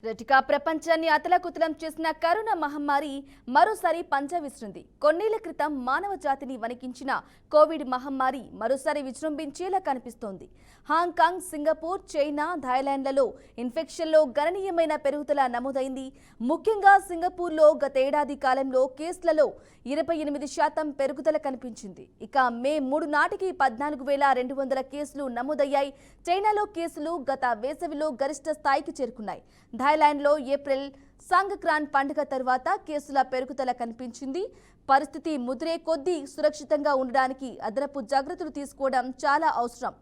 రటికా ప్రపంచాన్ని అతలకుతలం చేసిన కరోనా మహమ్మారి మరోసారి పంజా విసిరింది. కొన్నేళ్ల క్రితం మానవ జాతిని వణికించిన కోవిడ్ మహమ్మారి మరోసారి విజృంభించేలా కనిపిస్తోంది. హాంకాంగ్, సింగపూర్, చైనా, థాయిలాండ్లలో ఇన్ఫెక్షన్లో గణనీయమైన పెరుగుదల నమోదైంది. ముఖ్యంగా సింగపూర్లో గతేడాది కాలంలో కేసులలో 28% పెరుగుదల కనిపించింది. ఇక మే 3 నాటికి 14,200 కేసులు నమోదయ్యాయి. చైనాలో కేసులు గత వేసవిలో గరిష్ట స్థాయికి చేరుకున్నాయి. థాయిలాండ్లో ఏప్రిల్ సంక్రాంతి పండుగ తర్వాత కేసుల పెరుగుదల కనిపించింది. పరిస్థితి ముదిరే కొద్దీ సురక్షితంగా ఉండడానికి అదనపు జాగ్రత్తలు తీసుకోవడం చాలా అవసరం.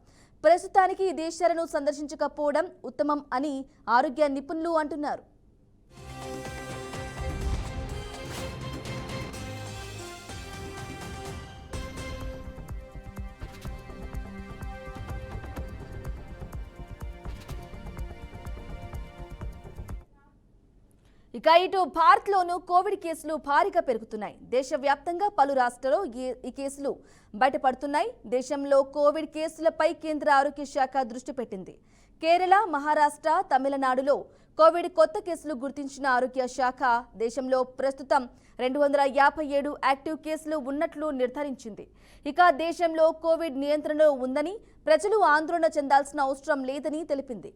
ప్రస్తుతానికి ఈ దేశాలను సందర్శించకపోవడం ఉత్తమం అని ఆరోగ్య నిపుణులు అంటున్నారు. ఇక ఇటు భారత్లోనూ కోవిడ్ కేసులు భారీగా పెరుగుతున్నాయి. దేశవ్యాప్తంగా పలు రాష్ట్రాల్లో ఈ కేసులు బయటపడుతున్నాయి. దేశంలో కోవిడ్ కేసులపై కేంద్ర ఆరోగ్య శాఖ దృష్టి పెట్టింది. కేరళ, మహారాష్ట్ర, తమిళనాడులో కోవిడ్ కొత్త కేసులు గుర్తించిన ఆరోగ్య శాఖ దేశంలో ప్రస్తుతం 257 యాక్టివ్ కేసులు ఉన్నట్లు నిర్ధారించింది. ఇక దేశంలో కోవిడ్ నియంత్రణలో ఉందని, ప్రజలు ఆందోళన చెందాల్సిన అవసరం లేదని తెలిపింది.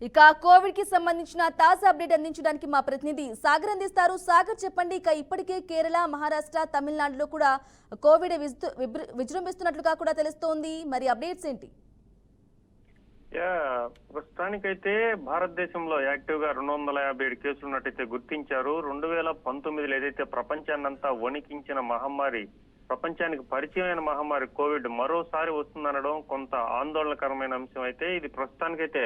ఇక కోవిడ్ కి సంబంధించిన తాజా అప్డేట్ అందించడానికి మా ప్రతినిధి సాగర్ అందిస్తారు. సాగర్, చెప్పండి. ఇక ఇప్పటికే కేరళ, మహారాష్ట్ర, తమిళనాడులో కూడా కోవిడ్ విజృంభిస్తున్నట్లుగా కూడా తెలుస్తోంది. మరి అప్డేట్స్ ఏంటి? ప్రస్తుతానికైతే భారతదేశంలో యాక్టివ్ గా 257 కేసులు ఉన్నట్టయితే గుర్తించారు. 2019లో ఏదైతే ప్రపంచాన్నంతా వణికించిన మహమ్మారి, ప్రపంచానికి పరిచయమైన మహమ్మారి కోవిడ్ మరోసారి వస్తుందనడం కొంత ఆందోళనకరమైన అంశం. అయితే ఇది ప్రస్తుతానికైతే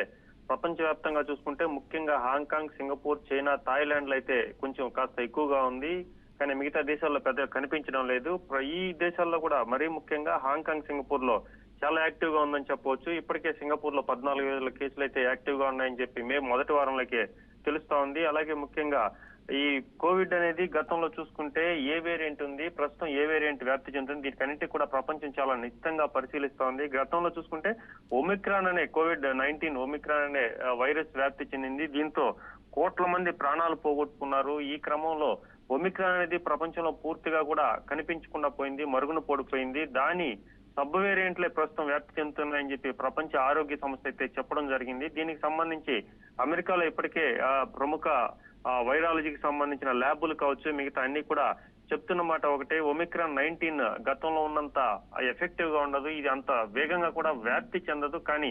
ప్రపంచవ్యాప్తంగా చూసుకుంటే ముఖ్యంగా హాంకాంగ్, సింగపూర్, చైనా, థాయిలాండ్ లో అయితే కొంచెం కాస్త ఎక్కువగా ఉంది. కానీ మిగతా దేశాల్లో పెద్దగా కనిపించడం లేదు. ఈ దేశాల్లో కూడా మరీ ముఖ్యంగా హాంకాంగ్, సింగపూర్ లో చాలా యాక్టివ్ గా ఉందని చెప్పవచ్చు. ఇప్పటికే సింగపూర్ లో 14,000 కేసులు అయితే యాక్టివ్ గా ఉన్నాయని చెప్పి మే మొదటి వారంలోకే తెలుస్తా ఉంది. అలాగే ముఖ్యంగా ఈ కోవిడ్ అనేది గతంలో చూసుకుంటే ఏ వేరియంట్ ఉంది, ప్రస్తుతం ఏ వేరియంట్ వ్యాప్తి చెందుతుంది, దీనికన్నింటికి కూడా ప్రపంచం చాలా నిశ్చితంగా పరిశీలిస్తా ఉంది. గతంలో చూసుకుంటే ఒమిక్రాన్ అనే COVID-19 ఒమిక్రాన్ అనే వైరస్ వ్యాప్తి చెందింది. దీంతో కోట్ల మంది ప్రాణాలు పోగొట్టుకున్నారు. ఈ క్రమంలో ఒమిక్రాన్ అనేది ప్రపంచంలో పూర్తిగా కూడా కనిపించకుండా పోయింది, మరుగున పడిపోయింది. దాని సబ్ వేరియంట్లే ప్రస్తుతం వ్యాప్తి చెందుతున్నాయని చెప్పి ప్రపంచ ఆరోగ్య సంస్థ అయితే చెప్పడం జరిగింది. దీనికి సంబంధించి అమెరికాలో ఇప్పటికే ప్రముఖ వైరాలజీకి సంబంధించిన ల్యాబులు కావచ్చు, మిగతా అన్ని కూడా చెప్తున్న మాట ఒకటే, ఒమిక్రాన్ 19 గతంలో ఉన్నంత ఎఫెక్టివ్ గా ఉండదు, ఇది అంత వేగంగా కూడా వ్యాప్తి చెందదు, కానీ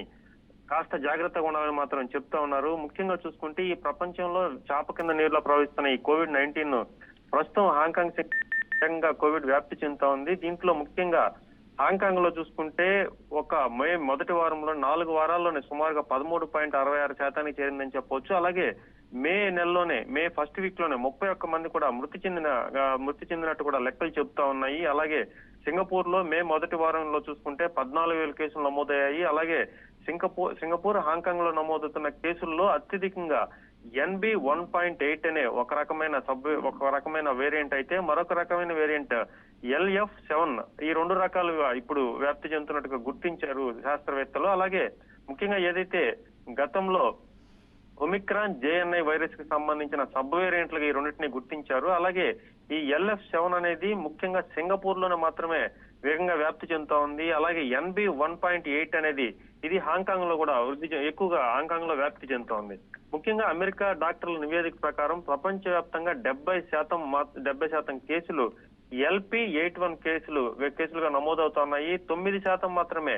కాస్త జాగ్రత్తగా ఉండాలని మాత్రం చెప్తా ఉన్నారు. ముఖ్యంగా చూసుకుంటే ఈ ప్రపంచంలో చాప కింద నీరులో ప్రవహిస్తున్న ఈ COVID-19 ప్రస్తుతం హాంకాంగ్ కోవిడ్ వ్యాప్తి చెందుతా ఉంది. దీంట్లో ముఖ్యంగా హాంకాంగ్ లో చూసుకుంటే ఒక మే మొదటి వారంలో 4 వారాల్లోనే సుమారుగా 13.66% చేరిందని చెప్పవచ్చు. అలాగే మే నెలలోనే, మే ఫస్ట్ వీక్ లోనే 31 మంది కూడా మృతి చెందినట్టు కూడా లెక్కలు చెప్తా ఉన్నాయి. అలాగే సింగపూర్ లో మే మొదటి వారంలో చూసుకుంటే 14,000 కేసులు నమోదయ్యాయి. అలాగే సింగపూర్, హాంకాంగ్ లో నమోదవుతున్న కేసుల్లో అత్యధికంగా NB1.8 అనే ఒక రకమైన వేరియంట్ అయితే, మరొక రకమైన వేరియంట్ LF7, ఈ 2 రకాలుగా ఇప్పుడు వ్యాప్తి చెందుతున్నట్టుగా గుర్తించారు శాస్త్రవేత్తలు. అలాగే ముఖ్యంగా ఏదైతే గతంలో ఒమిక్రాన్ JNI వైరస్ కి సంబంధించిన సబ్ వేరియంట్లుగా ఈ రెండింటిని గుర్తించారు. అలాగే ఈ LF7 అనేది ముఖ్యంగా సింగపూర్ లోనే మాత్రమే వేగంగా వ్యాప్తి చెందుతా ఉంది. అలాగే NB1.8 అనేది ఇది హాంకాంగ్ లో కూడా ఎక్కువగా హాంకాంగ్ లో వ్యాప్తి చెందుతా ఉంది. ముఖ్యంగా అమెరికా డాక్టర్ల నివేదిక ప్రకారం ప్రపంచవ్యాప్తంగా 70% కేసులు LP81 కేసులుగా నమోదవుతున్నాయి. 9% మాత్రమే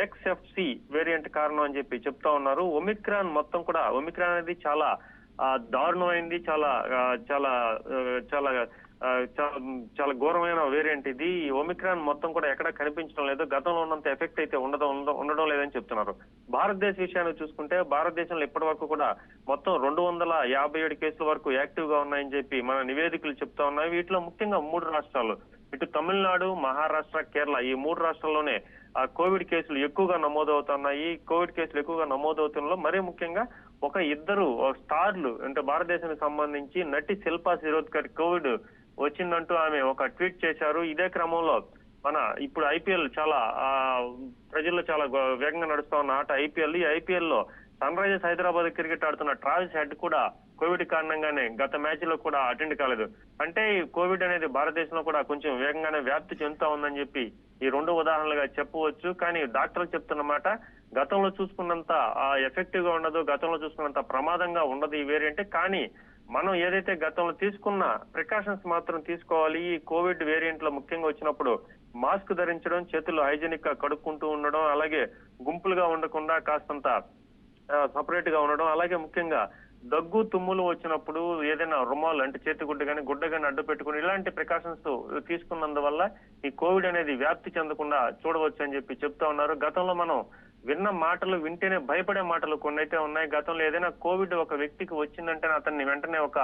XFC వేరియంట్ కారణం అని చెప్పి చెప్తా ఉన్నారు. ఒమిక్రాన్ అనేది చాలా దారుణమైంది, చాలా చాలా చాలా చాలా ఘోరమైన వేరియంట్ ఇది. ఈ ఒమిక్రాన్ మొత్తం కూడా ఎక్కడా కనిపించడం లేదు, గతంలో ఉన్నంత ఎఫెక్ట్ అయితే ఉండడం లేదని చెప్తున్నారు. భారతదేశ విషయాన్ని చూసుకుంటే భారతదేశంలో ఇప్పటి వరకు కూడా మొత్తం 257 కేసుల వరకు యాక్టివ్ గా ఉన్నాయని చెప్పి మన నివేదికలు చెప్తా ఉన్నాయి. వీటిలో ముఖ్యంగా 3 రాష్ట్రాలు, ఇటు తమిళనాడు, మహారాష్ట్ర, కేరళ, ఈ 3 రాష్ట్రాల్లోనే కోవిడ్ కేసులు ఎక్కువగా నమోదవుతున్నాయి. కోవిడ్ కేసులు ఎక్కువగా నమోదవుతున్నలో మరీ ముఖ్యంగా ఇద్దరు స్టార్లు, అంటే భారతదేశానికి సంబంధించి నటి శిల్పా శిరోద్కర్ కోవిడ్ వచ్చిందంటూ ఆమె ఒక ట్వీట్ చేశారు. ఇదే క్రమంలో ఇప్పుడు ఐపీఎల్ చాలా ప్రజల్లో చాలా వేగంగా నడుస్తా ఉన్న ఆట ఐపీఎల్. ఈ ఐపీఎల్ లో సన్ రైజర్స్ హైదరాబాద్ క్రికెట్ ఆడుతున్న ట్రావిస్ హెడ్ కూడా కోవిడ్ కారణంగానే గత మ్యాచ్ లో కూడా అటెండ్ కాలేదు. అంటే ఈ కోవిడ్ అనేది భారతదేశంలో కూడా కొంచెం వేగంగానే వ్యాప్తి చెందుతా ఉందని చెప్పి ఈ రెండు ఉదాహరణలుగా చెప్పవచ్చు. కానీ డాక్టర్లు చెప్తున్నమాట గతంలో చూసుకున్నంత ఎఫెక్టివ్ గా ఉండదు, గతంలో చూసుకున్నంత ప్రమాదంగా ఉండదు ఈ వేరియంట్. కానీ మనం ఏదైతే గతంలో తీసుకున్న ప్రికాషన్స్ మాత్రం తీసుకోవాలి. ఈ కోవిడ్ వేరియంట్ లో ముఖ్యంగా వచ్చినప్పుడు మాస్క్ ధరించడం, చేతులు హైజీనిక్ గా కడుక్కుంటూ ఉండడం, అలాగే గుంపులుగా ఉండకుండా కాస్తంత సపరేట్ గా ఉండడం, అలాగే ముఖ్యంగా దగ్గు తుమ్ములు వచ్చినప్పుడు ఏదైనా రుమాలు అంటే చేతిగుడ్డ కానీ గుడ్డ కానీ అడ్డు పెట్టుకుని ఇలాంటి ప్రికాషన్స్ తీసుకున్నందువల్ల ఈ కోవిడ్ అనేది వ్యాప్తి చెందకుండా చూడవచ్చు అని చెప్పి చెప్తా ఉన్నారు. గతంలో మనం విన్న మాటలు వింటేనే భయపడే మాటలు కొన్ని అయితే ఉన్నాయి. గతంలో ఏదైనా కోవిడ్ ఒక వ్యక్తికి వచ్చిందంటే అతన్ని వెంటనే ఒక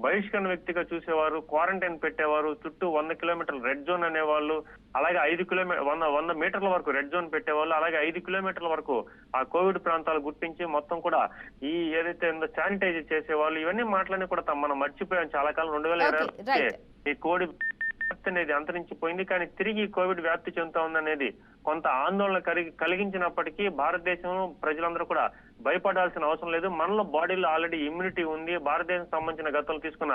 బహిష్కరణ వ్యక్తిగా చూసేవారు, క్వారంటైన్ పెట్టేవారు, చుట్టూ 100 కిలోమీటర్ల రెడ్ జోన్ అనేవాళ్ళు, అలాగే 100 మీటర్ల వరకు రెడ్ జోన్ పెట్టేవాళ్ళు, అలాగే 5 కిలోమీటర్ల వరకు ఆ కోవిడ్ ప్రాంతాలు గుర్తించి మొత్తం కూడా ఈ ఏదైతే ఉందో శానిటైజ్ చేసేవాళ్ళు. ఇవన్నీ మాటలన్నీ కూడా మనం మర్చిపోయాం చాలా కాలం. 2020 ఈ కోవిడ్ అనేది అంతరించిపోయింది. కానీ తిరిగి కోవిడ్ వ్యాప్తి చెందుతా ఉందనేది కొంత ఆందోళన కలిగించినప్పటికీ భారతదేశం ప్రజలందరూ కూడా భయపడాల్సిన అవసరం లేదు. మనలో బాడీలో ఆల్రెడీ ఇమ్యూనిటీ ఉంది. భారతదేశం సంబంధించిన గతంలో తీసుకున్న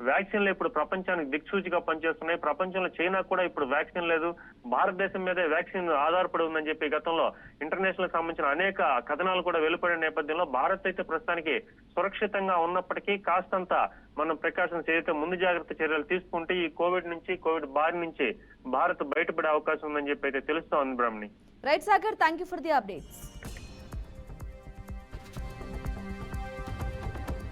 వ్యాక్సిన్లు ఇప్పుడు ప్రపంచానికి దిక్సూచిగా పనిచేస్తున్నాయి. ప్రపంచంలో చైనా కూడా ఇప్పుడు వ్యాక్సిన్ లేదు, భారతదేశం మీదే వ్యాక్సిన్ ఆధారపడి ఉందని చెప్పి గతంలో ఇంటర్నేషనల్ సంబంధించిన అనేక కథనాలు కూడా వెలువడిన నేపథ్యంలో భారత్ అయితే ప్రస్తుతానికి సురక్షితంగా ఉన్నప్పటికీ కాస్తంత మనం ప్రికాషన్స్ ఏదైతే ముందు జాగ్రత్త చర్యలు తీసుకుంటే ఈ కోవిడ్ బారి నుంచి భారత్ బయటపడే అవకాశం ఉందని చెప్పి అయితే తెలుస్తా ఉంది Brahmani. Right Sagar, thank you for the updates.